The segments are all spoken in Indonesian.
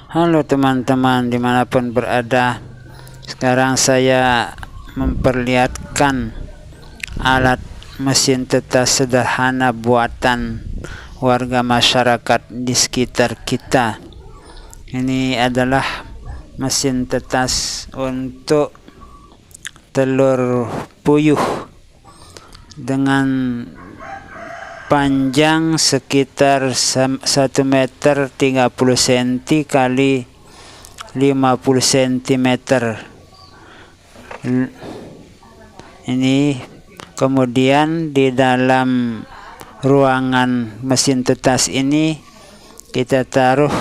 Halo teman-teman dimanapun berada. Sekarang saya memperlihatkan alat mesin tetas sederhana buatan warga masyarakat di sekitar kita. Ini adalah mesin tetas untuk telur puyuh dengan panjang sekitar 1 meter 30 cm kali 50 cm. Ini kemudian di dalam ruangan mesin tetas ini kita taruh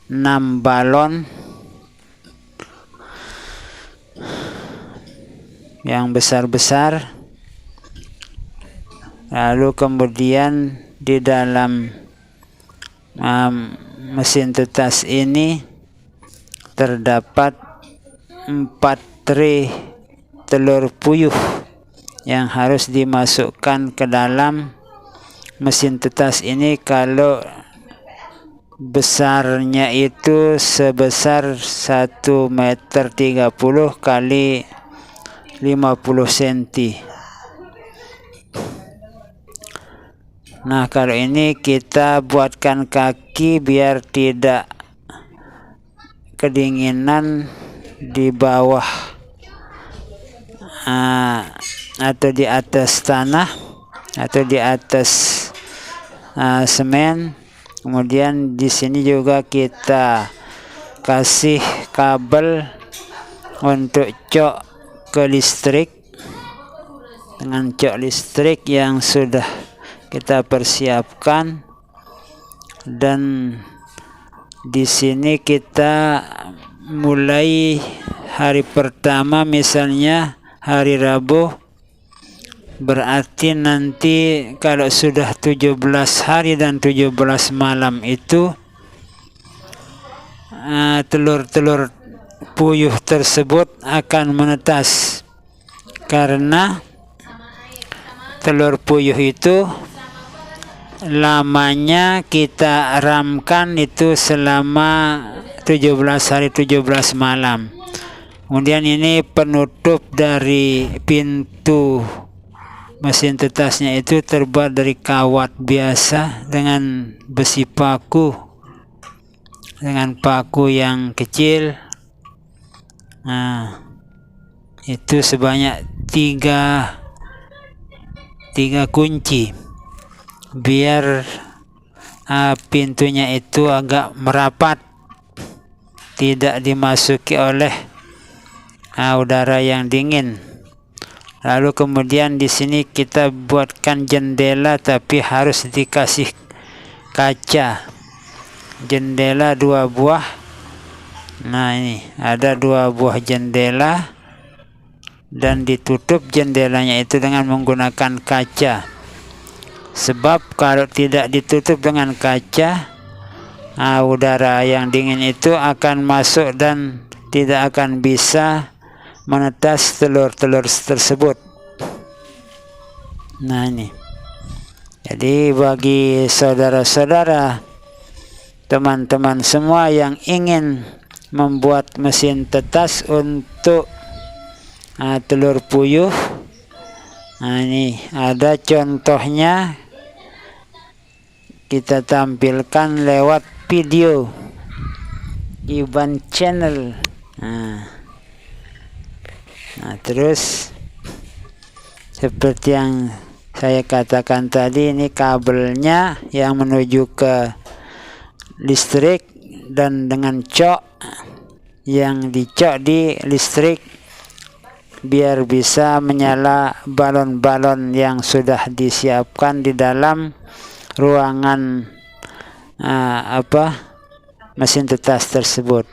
6 balon yang besar-besar. Lalu kemudian di dalam mesin tetas ini terdapat 4 tray telur puyuh yang harus dimasukkan ke dalam mesin tetas ini. Kalau besarnya itu sebesar 1 meter 30 kali 50 cm. Nah, kalau ini kita buatkan kaki biar tidak kedinginan di bawah atau di atas tanah atau di atas semen. Kemudian di sini juga kita kasih kabel untuk cok ke listrik dengan cok listrik yang sudah kita persiapkan. Dan di sini kita mulai hari pertama, misalnya hari Rabu, berarti nanti kalau sudah 17 hari dan 17 malam itu telur-telur puyuh tersebut akan menetas, karena telur puyuh itu lamanya kita ramkan itu selama 17 hari 17 malam. Kemudian ini penutup dari pintu mesin tetasnya itu terbuat dari kawat biasa dengan besi paku, dengan paku yang kecil. Nah, itu sebanyak 3 kunci biar pintunya itu agak merapat, tidak dimasuki oleh udara yang dingin. Lalu kemudian di sini kita buatkan jendela, tapi harus dikasih kaca. Jendela 2 buah. Nah, ini ada 2 buah jendela dan ditutup jendelanya itu dengan menggunakan kaca. Sebab kalau tidak ditutup dengan kaca, udara yang dingin itu akan masuk dan tidak akan bisa menetas telur-telur tersebut. Nah, ini. Jadi bagi saudara-saudara, teman-teman semua yang ingin membuat mesin tetas untuk telur puyuh, nah ini ada contohnya, kita tampilkan lewat video Iban Channel. Nah, terus seperti yang saya katakan tadi, ini kabelnya yang menuju ke listrik, dan dengan cok yang dicok di listrik biar bisa menyala balon-balon yang sudah disiapkan di dalam ruangan mesin tetas tersebut.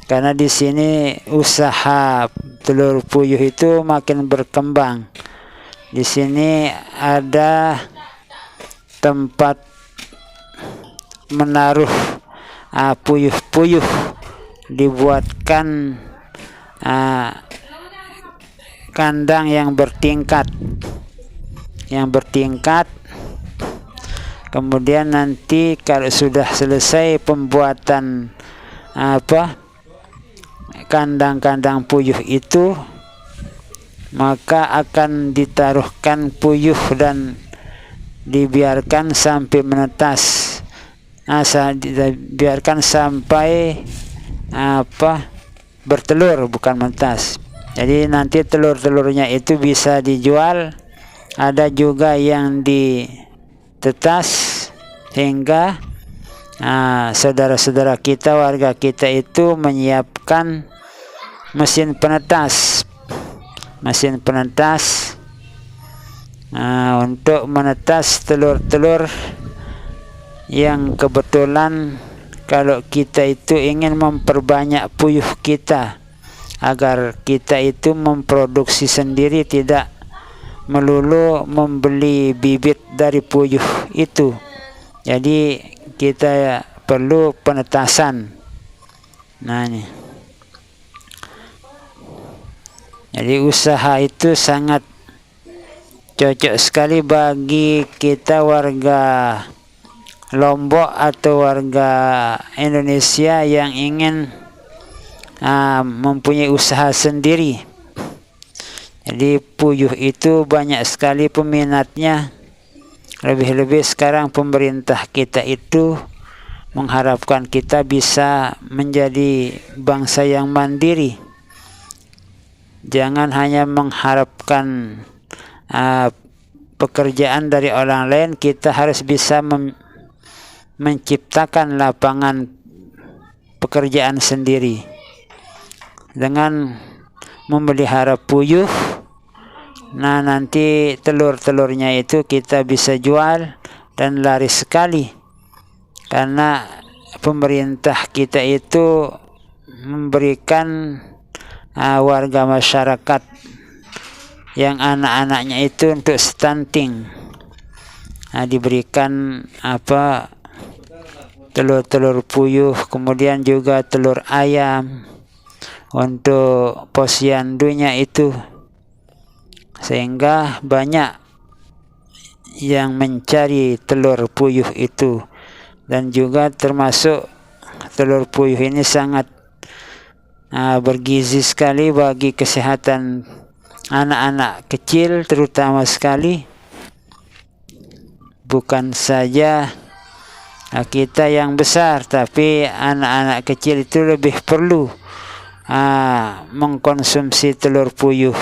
Karena di sini usaha telur puyuh itu makin berkembang. Di sini ada tempat menaruh puyuh-puyuh, dibuatkan kandang yang bertingkat. Kemudian nanti kalau sudah selesai pembuatan kandang-kandang puyuh itu, maka akan ditaruhkan puyuh dan dibiarkan sampai menetas. Biarkan sampai bertelur, bukan menetas. Jadi nanti telur-telurnya itu bisa dijual. Ada juga yang ditetas hingga saudara-saudara kita, warga kita itu menyiapkan mesin penetas untuk menetas telur-telur yang kebetulan kalau kita itu ingin memperbanyak puyuh kita, agar kita itu memproduksi sendiri, tidak melulu membeli bibit dari puyuh itu. Jadi kita perlu penetasan. Nah ini. Jadi usaha itu sangat cocok sekali bagi kita warga Lombok atau warga Indonesia yang ingin mempunyai usaha sendiri. Jadi puyuh itu banyak sekali peminatnya. Lebih-lebih sekarang pemerintah kita itu mengharapkan kita bisa menjadi bangsa yang mandiri. Jangan hanya mengharapkan pekerjaan dari orang lain, kita harus bisa menciptakan lapangan pekerjaan sendiri dengan memelihara puyuh. Nah, nanti telur-telurnya itu kita bisa jual dan laris sekali, karena pemerintah kita itu memberikan warga masyarakat yang anak-anaknya itu untuk stunting, diberikan telur-telur puyuh, kemudian juga telur ayam untuk posyandunya itu, sehingga banyak yang mencari telur puyuh itu. Dan juga termasuk telur puyuh ini sangat bergizi sekali bagi kesehatan anak-anak kecil, terutama sekali. Bukan saja kita yang besar, tapi anak-anak kecil itu lebih perlu mengkonsumsi telur puyuh.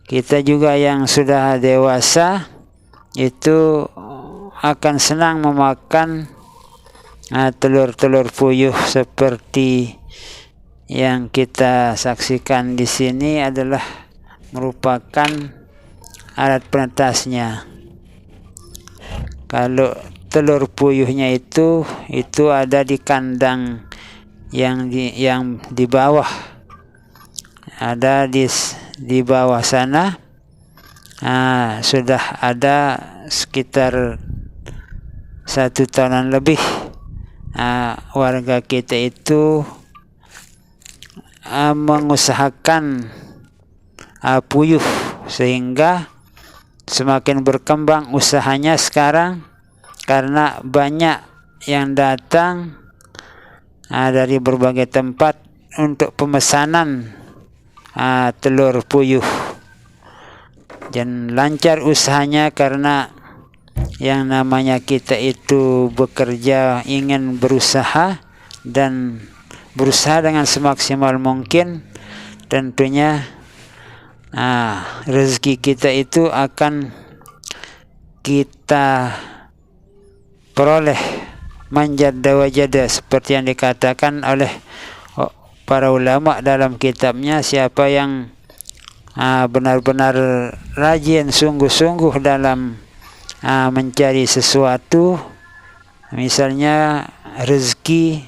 Kita juga yang sudah dewasa itu akan senang memakan telur-telur puyuh seperti yang kita saksikan di sini adalah merupakan alat penetasnya. Kalau telur puyuhnya itu ada di kandang yang di bawah, ada di bawah sana. Sudah ada sekitar 1 tahunan lebih warga kita itu mengusahakan puyuh, sehingga semakin berkembang usahanya sekarang karena banyak yang datang dari berbagai tempat untuk pemesanan telur puyuh. Dan lancar usahanya karena yang namanya kita itu bekerja, ingin berusaha dan berusaha dengan semaksimal mungkin, tentunya rezeki kita itu akan kita peroleh manjada wajada, seperti yang dikatakan oleh para ulama dalam kitabnya. Siapa yang benar-benar rajin, sungguh-sungguh dalam mencari sesuatu, misalnya rezeki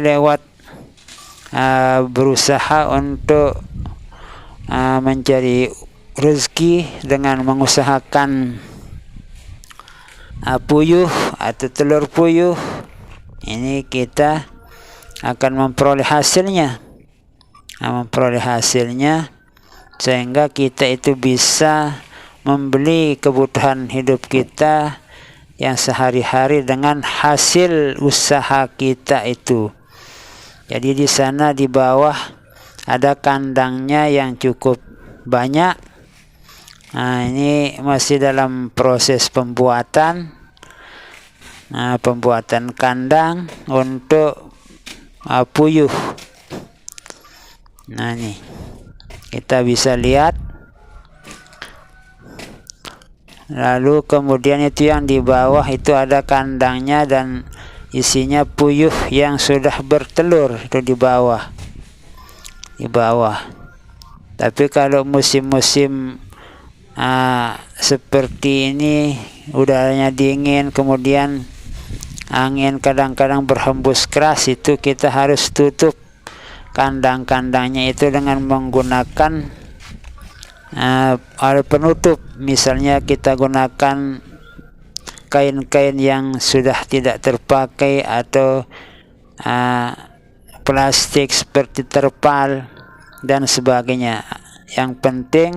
lewat berusaha untuk mencari rezeki dengan mengusahakan puyuh atau telur puyuh, ini kita akan memperoleh hasilnya, sehingga kita itu bisa membeli kebutuhan hidup kita yang sehari-hari dengan hasil usaha kita itu. Jadi di sana di bawah ada kandangnya yang cukup banyak. Nah, ini masih dalam proses pembuatan. Nah, pembuatan kandang untuk puyuh. Nah, nih kita bisa lihat. Lalu kemudian itu yang di bawah itu ada kandangnya dan isinya puyuh yang sudah bertelur itu di bawah. Tapi kalau musim-musim seperti ini udaranya dingin, kemudian angin kadang-kadang berhembus keras, itu kita harus tutup kandang-kandangnya itu dengan menggunakan alat penutup. Misalnya kita gunakan kain-kain yang sudah tidak terpakai atau plastik seperti terpal dan sebagainya. Yang penting